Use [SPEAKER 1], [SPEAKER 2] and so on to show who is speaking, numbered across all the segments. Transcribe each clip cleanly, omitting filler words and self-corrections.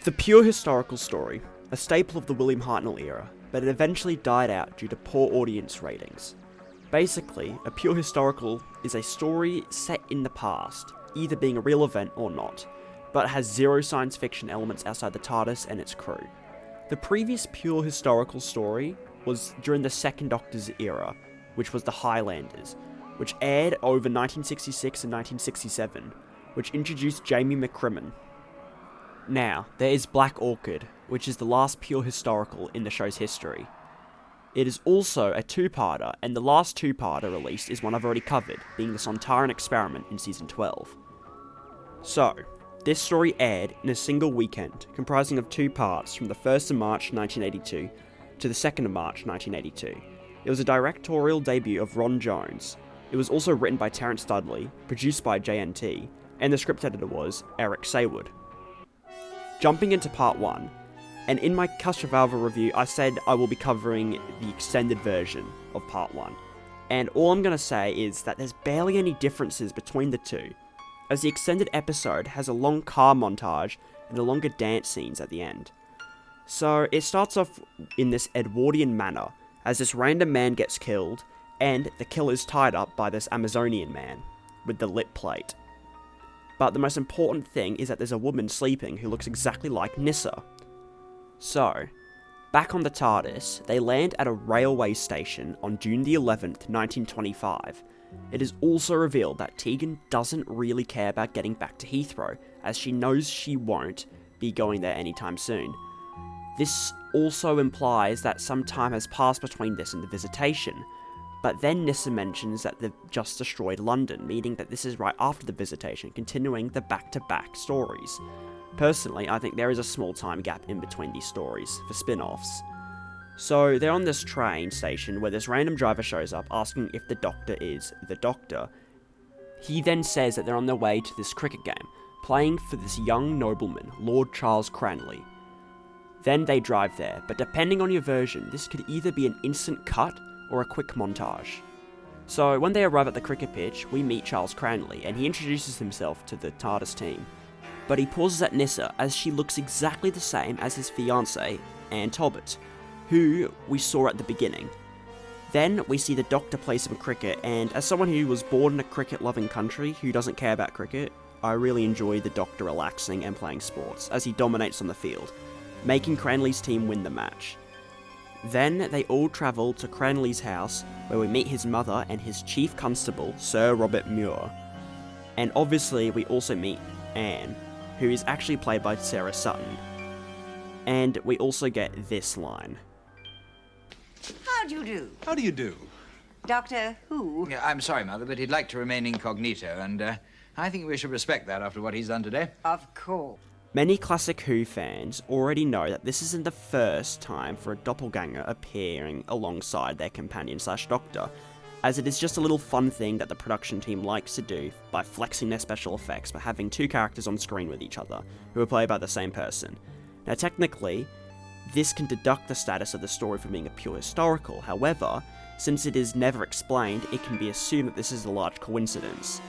[SPEAKER 1] The pure historical story, a staple of the William Hartnell era, but it eventually died out due to poor audience ratings. Basically, a pure historical is a story set in the past, either being a real event or not, but has zero science fiction elements outside the TARDIS and its crew. The previous pure historical story was during the Second Doctor's era, which was the Highlanders, which aired over 1966 and 1967, which introduced Jamie McCrimmon. Now, there is Black Orchid, which is the last pure historical in the show's history. It is also a two-parter, and the last two-parter released is one I've already covered, being the Sontaran Experiment in Season 12. So, this story aired in a single weekend, comprising of two parts from the 1st of March 1982 to the 2nd of March 1982. It was a directorial debut of Ron Jones. It was also written by Terence Dudley, produced by JNT, and the script editor was Eric Saywood. Jumping into part 1, and in my Castrovalva review I said I will be covering the extended version of part 1, and all I'm going to say is that there's barely any differences between the two, as the extended episode has a long car montage and a longer dance scenes at the end. So it starts off in this Edwardian manner, as this random man gets killed, and the kill is tied up by this Amazonian man, with the lip plate. But the most important thing is that there's a woman sleeping who looks exactly like Nyssa. So, back on the TARDIS, they land at a railway station on June the 11th, 1925. It is also revealed that Tegan doesn't really care about getting back to Heathrow, as she knows she won't be going there anytime soon. This also implies that some time has passed between this and the visitation, but then Nyssa mentions that they've just destroyed London, meaning that this is right after the visitation, continuing the back-to-back stories. Personally, I think there is a small time gap in between these stories for spin-offs. So they're on this train station where this random driver shows up asking if the Doctor is the Doctor. He then says that they're on their way to this cricket game, playing for this young nobleman, Lord Charles Cranley. Then they drive there, but depending on your version, this could either be an instant cut or a quick montage. So when they arrive at the cricket pitch, we meet Charles Cranley, and he introduces himself to the TARDIS team. But he pauses at Nyssa, as she looks exactly the same as his fiancée, Anne Talbot, who we saw at the beginning. Then we see the Doctor play some cricket, and as someone who was born in a cricket-loving country who doesn't care about cricket, I really enjoy the Doctor relaxing and playing sports, as he dominates on the field, making Cranley's team win the match. Then they all travel to Cranley's house, where we meet his mother and his chief constable, Sir Robert Muir. And obviously we also meet Anne, who is actually played by Sarah Sutton. And we also get this line.
[SPEAKER 2] How do you do?
[SPEAKER 3] How do you do?
[SPEAKER 2] Doctor Who?
[SPEAKER 4] Yeah, I'm sorry, Mother, but he'd like to remain incognito, and I think we should respect that after what he's done today.
[SPEAKER 2] Of course.
[SPEAKER 1] Many classic Who fans already know that this isn't the first time for a doppelganger appearing alongside their companion/doctor, as it is just a little fun thing that the production team likes to do by flexing their special effects by having two characters on screen with each other, who are played by the same person. Now technically, this can deduct the status of the story from being a pure historical, however, since it is never explained, it can be assumed that this is a large coincidence,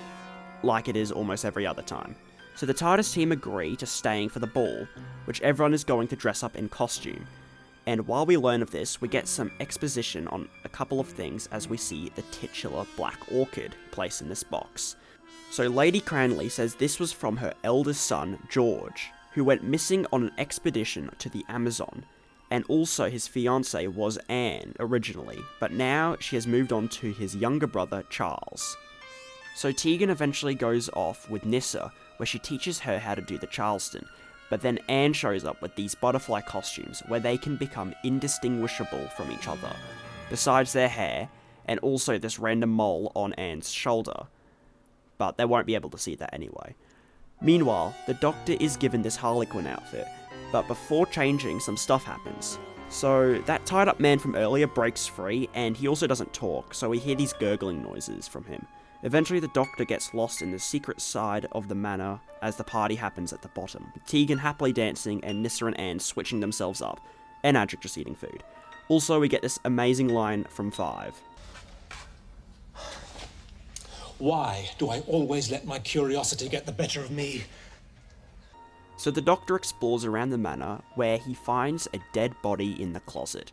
[SPEAKER 1] like it is almost every other time. So the TARDIS team agree to staying for the ball, which everyone is going to dress up in costume. And while we learn of this, we get some exposition on a couple of things as we see the titular Black Orchid placed in this box. So Lady Cranley says this was from her eldest son, George, who went missing on an expedition to the Amazon, and also his fiancée was Anne originally, but now she has moved on to his younger brother, Charles. So Tegan eventually goes off with Nyssa, where she teaches her how to do the Charleston, but then Anne shows up with these butterfly costumes where they can become indistinguishable from each other, besides their hair, and also this random mole on Anne's shoulder. But they won't be able to see that anyway. Meanwhile, the Doctor is given this Harlequin outfit, but before changing, some stuff happens. So that tied up man from earlier breaks free, and he also doesn't talk, so we hear these gurgling noises from him. Eventually the Doctor gets lost in the secret side of the manor as the party happens at the bottom, with Tegan happily dancing and Nyssa and Anne switching themselves up, and Adric just eating food. Also, we get this amazing line from Five.
[SPEAKER 3] Why do I always let my curiosity get the better of me?
[SPEAKER 1] So the Doctor explores around the manor, where he finds a dead body in the closet.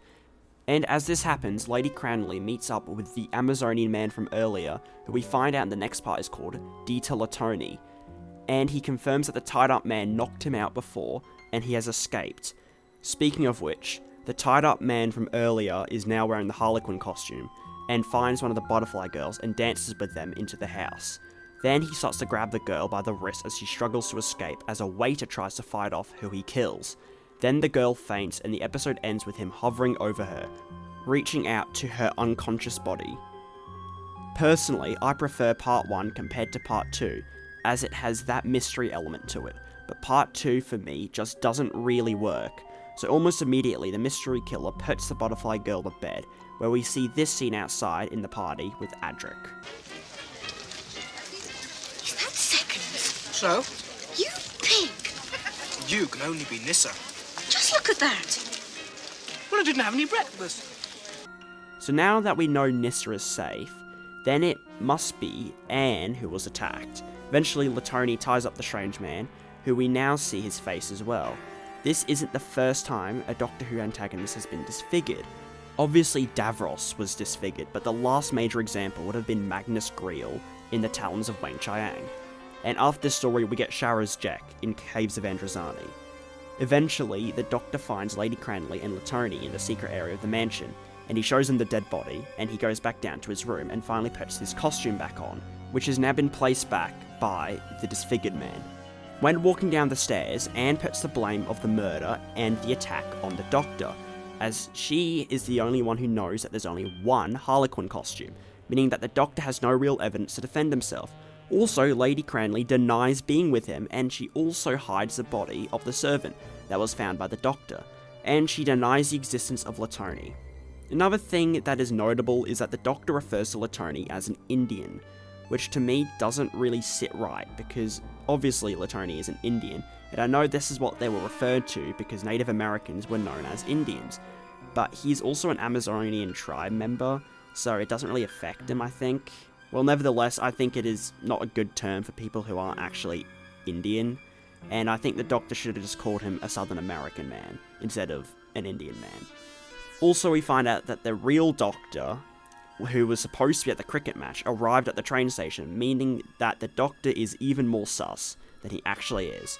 [SPEAKER 1] And as this happens, Lady Cranley meets up with the Amazonian man from earlier, who we find out in the next part is called Dieter Latoni, and he confirms that the tied-up man knocked him out before, and he has escaped. Speaking of which, the tied-up man from earlier is now wearing the Harlequin costume, and finds one of the butterfly girls and dances with them into the house. Then he starts to grab the girl by the wrist as she struggles to escape as a waiter tries to fight off who he kills. Then the girl faints and the episode ends with him hovering over her, reaching out to her unconscious body. Personally, I prefer part 1 compared to part 2, as it has that mystery element to it, but part 2 for me just doesn't really work. So almost immediately the mystery killer puts the butterfly girl to bed, where we see this scene outside in the party with Adric.
[SPEAKER 3] Is that Seconds?
[SPEAKER 5] So?
[SPEAKER 3] You pig!
[SPEAKER 5] You can only be Nissa.
[SPEAKER 3] Just look at that!
[SPEAKER 5] Well, I didn't have any breakfast.
[SPEAKER 1] So now that we know Nissa is safe, then it must be Anne who was attacked. Eventually Latoni ties up the strange man, who we now see his face as well. This isn't the first time a Doctor Who antagonist has been disfigured. Obviously Davros was disfigured, but the last major example would have been Magnus Greel in The Talons of Weng-Chiang. And after this story we get Shara's Jek in Caves of Androzani. Eventually, the Doctor finds Lady Cranley and Latoni in the secret area of the mansion, and he shows them the dead body, and he goes back down to his room and finally puts his costume back on, which has now been placed back by the disfigured man. When walking down the stairs, Anne puts the blame of the murder and the attack on the Doctor, as she is the only one who knows that there's only one Harlequin costume, meaning that the Doctor has no real evidence to defend himself. Also, Lady Cranley denies being with him, and she also hides the body of the servant that was found by the Doctor, and she denies the existence of Latoni. Another thing that is notable is that the Doctor refers to Latoni as an Indian, which to me doesn't really sit right, because obviously Latoni is an Indian, and I know this is what they were referred to because Native Americans were known as Indians, but he's also an Amazonian tribe member, so it doesn't really affect him, I think. Well, nevertheless, I think it is not a good term for people who aren't actually Indian, and I think the Doctor should have just called him a Southern American man instead of an Indian man. Also, we find out that the real Doctor, who was supposed to be at the cricket match, arrived at the train station, meaning that the Doctor is even more sus than he actually is.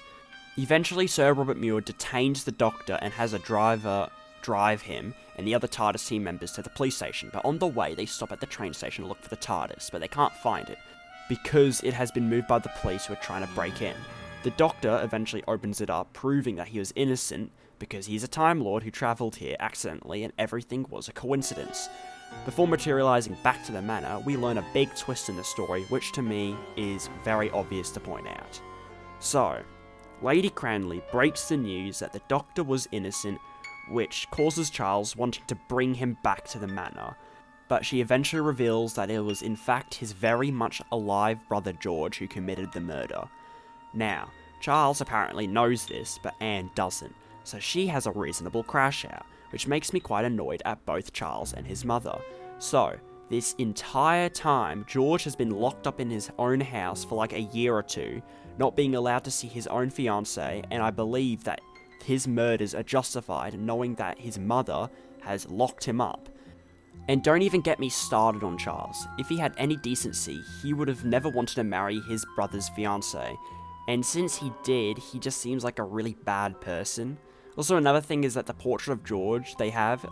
[SPEAKER 1] Eventually, Sir Robert Muir detains the Doctor and has a driver drive him and the other TARDIS team members to the police station, but on the way they stop at the train station to look for the TARDIS, but they can't find it, because it has been moved by the police who are trying to break in. The Doctor eventually opens it up, proving that he was innocent, because he's a Time Lord who travelled here accidentally and everything was a coincidence. Before materialising back to the manor, we learn a big twist in the story, which to me is very obvious to point out. So, Lady Cranley breaks the news that the Doctor was innocent, which causes Charles wanting to bring him back to the manor, but she eventually reveals that it was in fact his very much alive brother George who committed the murder. Now, Charles apparently knows this, but Anne doesn't, so she has a reasonable crash out, which makes me quite annoyed at both Charles and his mother. So, this entire time, George has been locked up in his own house for like a year or two, not being allowed to see his own fiancée, and I believe that his murders are justified knowing that his mother has locked him up. And don't even get me started on Charles. If he had any decency, he would have never wanted to marry his brother's fiancée, and since he did, he just seems like a really bad person. Also, another thing is that the portrait of George they have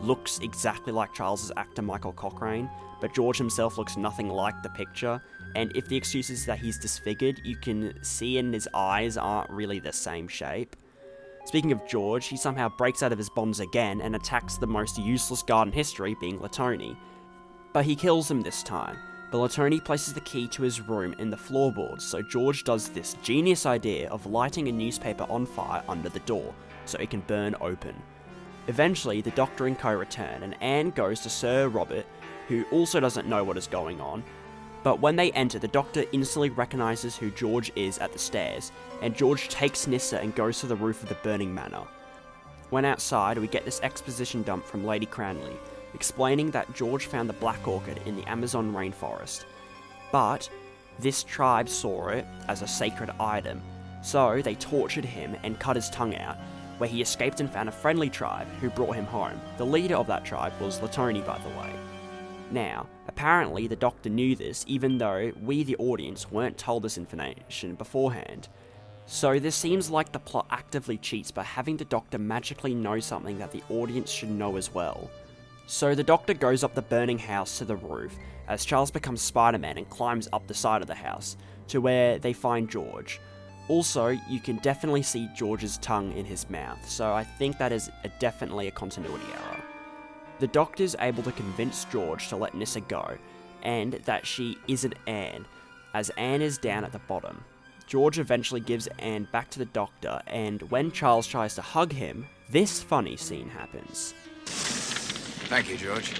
[SPEAKER 1] looks exactly like Charles's actor Michael Cochrane, but George himself looks nothing like the picture, and if the excuse is that he's disfigured, you can see in his eyes aren't really the same shape. Speaking of George, he somehow breaks out of his bonds again and attacks the most useless guard in history, being Latoni. But he kills him this time, but Latoni places the key to his room in the floorboards, so George does this genius idea of lighting a newspaper on fire under the door, so it can burn open. Eventually, the Doctor and co return, and Anne goes to Sir Robert, who also doesn't know what is going on, but when they enter, the Doctor instantly recognises who George is at the stairs, and George takes Nissa and goes to the roof of the burning manor. When outside, we get this exposition dump from Lady Cranley, explaining that George found the Black Orchid in the Amazon rainforest, but this tribe saw it as a sacred item, So they tortured him and cut his tongue out, where he escaped and found a friendly tribe who brought him home. The leader of that tribe was Latoni, by the way. Now, apparently the Doctor knew this, even though we, the audience, weren't told this information beforehand. So this seems like the plot actively cheats by having the Doctor magically know something that the audience should know as well. So the Doctor goes up the burning house to the roof, as Charles becomes Spider-Man and climbs up the side of the house, to where they find George. Also, you can definitely see George's tongue in his mouth, so I think that is definitely a continuity error. The Doctor's able to convince George to let Nyssa go, and that she isn't Anne, as Anne is down at the bottom. George eventually gives Anne back to the Doctor, and when Charles tries to hug him, this funny scene happens.
[SPEAKER 4] Thank you, George.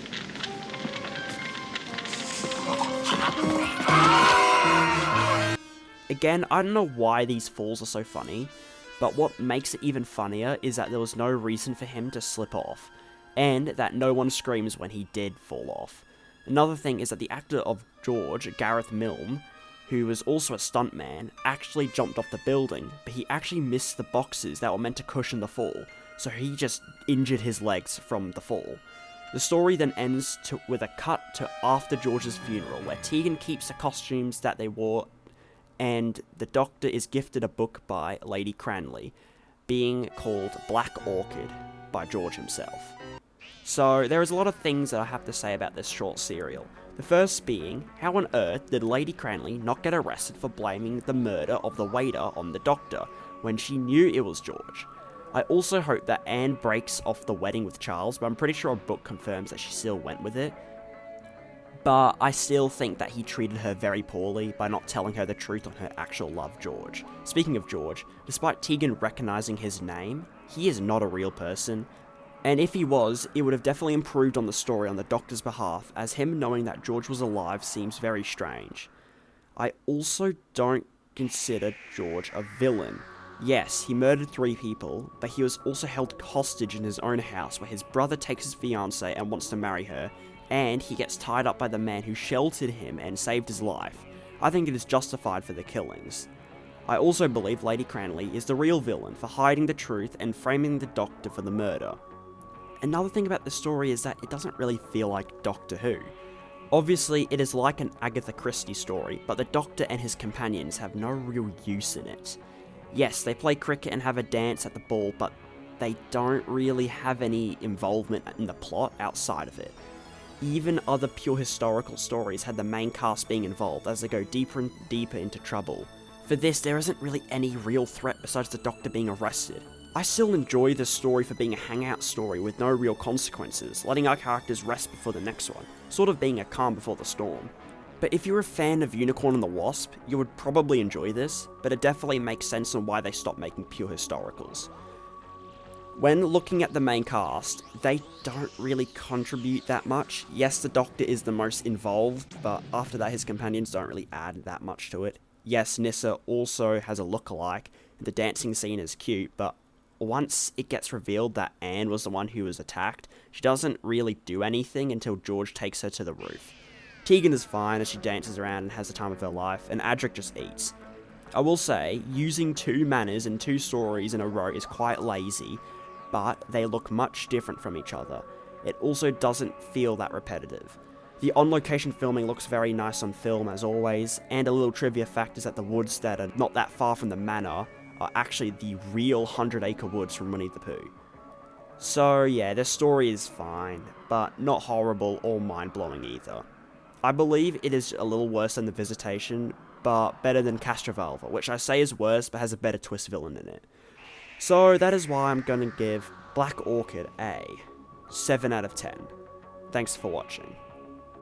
[SPEAKER 1] Again, I don't know why these falls are so funny, but what makes it even funnier is that there was no reason for him to slip off, and that no one screams when he did fall off. Another thing is that the actor of George, Gareth Milne, who was also a stuntman, actually jumped off the building, but he actually missed the boxes that were meant to cushion the fall, so he just injured his legs from the fall. The story then ends with a cut to after George's funeral, where Tegan keeps the costumes that they wore, and the Doctor is gifted a book by Lady Cranley, being called Black Orchid by George himself. So there is a lot of things that I have to say about this short serial. The first being, how on earth did Lady Cranley not get arrested for blaming the murder of the waiter on the Doctor, when she knew it was George? I also hope that Anne breaks off the wedding with Charles, but I'm pretty sure a book confirms that she still went with it. But I still think that he treated her very poorly by not telling her the truth on her actual love, George. Speaking of George, despite Tegan recognizing his name, he is not a real person. And if he was, it would have definitely improved on the story on the Doctor's behalf, as him knowing that George was alive seems very strange. I also don't consider George a villain. Yes, he murdered 3 people, but he was also held hostage in his own house where his brother takes his fiancée and wants to marry her, and he gets tied up by the man who sheltered him and saved his life. I think it is justified for the killings. I also believe Lady Cranley is the real villain for hiding the truth and framing the Doctor for the murder. Another thing about the story is that it doesn't really feel like Doctor Who. Obviously, it is like an Agatha Christie story, but the Doctor and his companions have no real use in it. Yes, they play cricket and have a dance at the ball, but they don't really have any involvement in the plot outside of it. Even other pure historical stories had the main cast being involved as they go deeper and deeper into trouble. For this, there isn't really any real threat besides the Doctor being arrested. I still enjoy this story for being a hangout story with no real consequences, letting our characters rest before the next one, sort of being a calm before the storm. But if you're a fan of Unicorn and the Wasp, you would probably enjoy this, but it definitely makes sense on why they stopped making pure historicals. When looking at the main cast, they don't really contribute that much. Yes, the Doctor is the most involved, but after that his companions don't really add that much to it. Yes, Nyssa also has a look-alike, and the dancing scene is cute, but once it gets revealed that Anne was the one who was attacked, she doesn't really do anything until George takes her to the roof. Tegan is fine as she dances around and has the time of her life, and Adric just eats. I will say, using 2 manners and 2 stories in a row is quite lazy, but they look much different from each other. It also doesn't feel that repetitive. The on-location filming looks very nice on film as always, and a little trivia fact is that the woods that are not that far from the manor are actually the real 100-acre woods from Winnie the Pooh. So yeah, the story is fine, but not horrible or mind-blowing either. I believe it is a little worse than The Visitation, but better than Castrovalva, which I say is worse but has a better twist villain in it. So that is why I'm going to give Black Orchid a 7 out of 10. Thanks for watching.